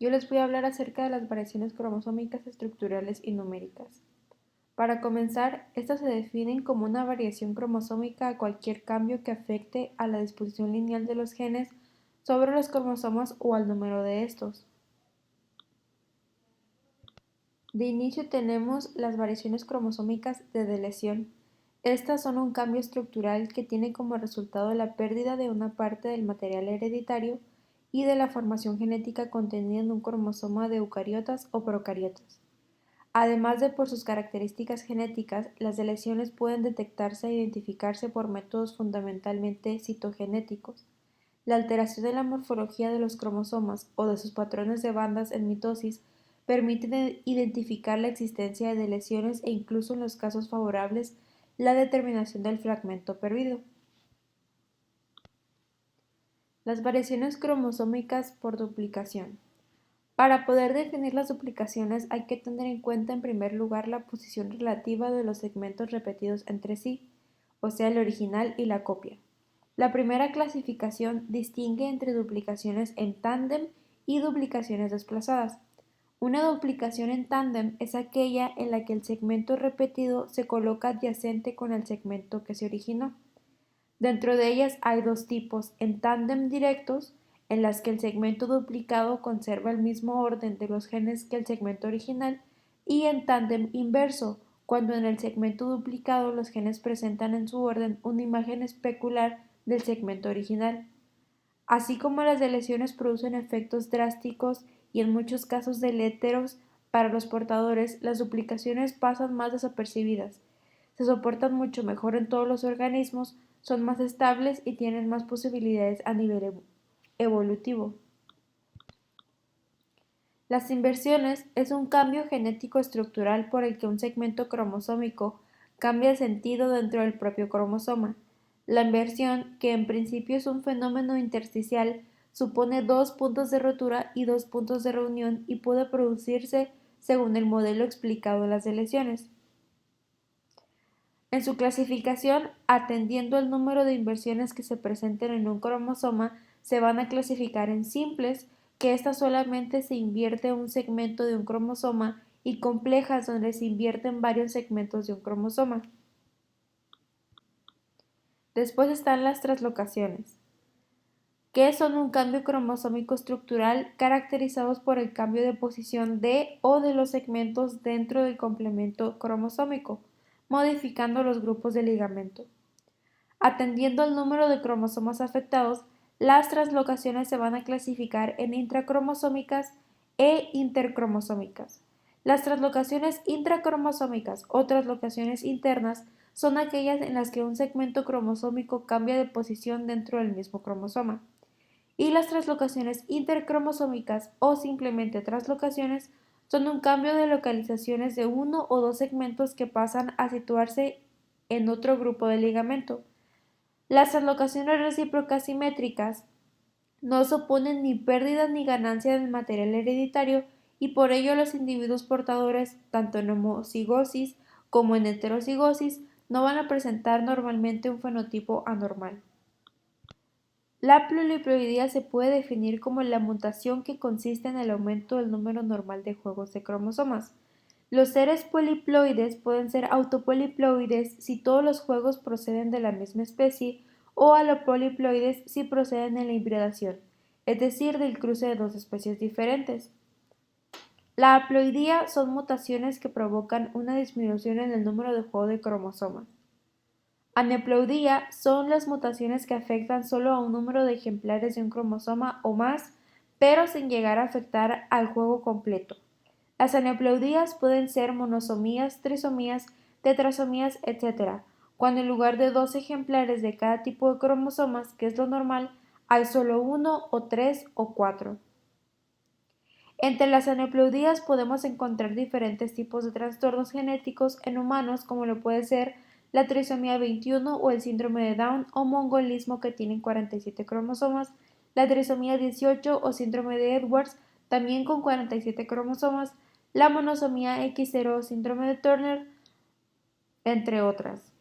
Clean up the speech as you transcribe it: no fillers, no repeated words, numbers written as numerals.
Yo les voy a hablar acerca de las variaciones cromosómicas estructurales y numéricas. Para comenzar, estas se definen como una variación cromosómica a cualquier cambio que afecte a la disposición lineal de los genes sobre los cromosomas o al número de estos. De inicio tenemos las variaciones cromosómicas de deleción. Estas son un cambio estructural que tiene como resultado la pérdida de una parte del material hereditario y de la formación genética contenida en un cromosoma de eucariotas o procariotas. Además de por sus características genéticas, las deleciones pueden detectarse e identificarse por métodos fundamentalmente citogenéticos. La alteración de la morfología de los cromosomas o de sus patrones de bandas en mitosis permite identificar la existencia de deleciones e incluso en los casos favorables la determinación del fragmento perdido. Las variaciones cromosómicas por duplicación. Para poder definir las duplicaciones hay que tener en cuenta en primer lugar la posición relativa de los segmentos repetidos entre sí, o sea el original y la copia. La primera clasificación distingue entre duplicaciones en tándem y duplicaciones desplazadas. Una duplicación en tándem es aquella en la que el segmento repetido se coloca adyacente con el segmento que se originó. Dentro de ellas hay dos tipos: en tándem directos, en las que el segmento duplicado conserva el mismo orden de los genes que el segmento original, y en tándem inverso, cuando en el segmento duplicado los genes presentan en su orden una imagen especular del segmento original. Así como las deleciones producen efectos drásticos y en muchos casos deletéreos para los portadores, las duplicaciones pasan más desapercibidas. Se soportan mucho mejor en todos los organismos, son más estables y tienen más posibilidades a nivel evolutivo. Las inversiones es un cambio genético estructural por el que un segmento cromosómico cambia de sentido dentro del propio cromosoma. La inversión, que en principio es un fenómeno intersticial, supone dos puntos de rotura y dos puntos de reunión y puede producirse según el modelo explicado en las deleciones. En su clasificación, atendiendo al número de inversiones que se presenten en un cromosoma, se van a clasificar en simples, que ésta solamente se invierte un segmento de un cromosoma, y complejas, donde se invierten varios segmentos de un cromosoma. Después están las translocaciones, que son un cambio cromosómico estructural caracterizados por el cambio de posición de o de los segmentos dentro del complemento cromosómico, modificando los grupos de ligamento. Atendiendo al número de cromosomas afectados, las translocaciones se van a clasificar en intracromosómicas e intercromosómicas. Las translocaciones intracromosómicas o translocaciones internas son aquellas en las que un segmento cromosómico cambia de posición dentro del mismo cromosoma. Y las translocaciones intercromosómicas o simplemente translocaciones son un cambio de localizaciones de uno o dos segmentos que pasan a situarse en otro grupo de ligamento. Las translocaciones recíprocas simétricas no suponen ni pérdida ni ganancia del material hereditario, y por ello los individuos portadores, tanto en homocigosis como en heterocigosis, no van a presentar normalmente un fenotipo anormal. La poliploidía se puede definir como la mutación que consiste en el aumento del número normal de juegos de cromosomas. Los seres poliploides pueden ser autopoliploides si todos los juegos proceden de la misma especie, o alopoliploides si proceden de la hibridación, es decir, del cruce de dos especies diferentes. La haploidía son mutaciones que provocan una disminución en el número de juego de cromosomas. Aneuploidía son las mutaciones que afectan solo a un número de ejemplares de un cromosoma o más, pero sin llegar a afectar al juego completo. Las aneuploidías pueden ser monosomías, trisomías, tetrasomías, etc., cuando en lugar de 2 ejemplares de cada tipo de cromosomas, que es lo normal, hay solo 1 o 3 o 4. Entre las aneuploidías podemos encontrar diferentes tipos de trastornos genéticos en humanos, como lo puede ser la trisomía 21 o el síndrome de Down o mongolismo, que tienen 47 cromosomas, la trisomía 18 o síndrome de Edwards, también con 47 cromosomas, la monosomía X0 o síndrome de Turner, entre otras.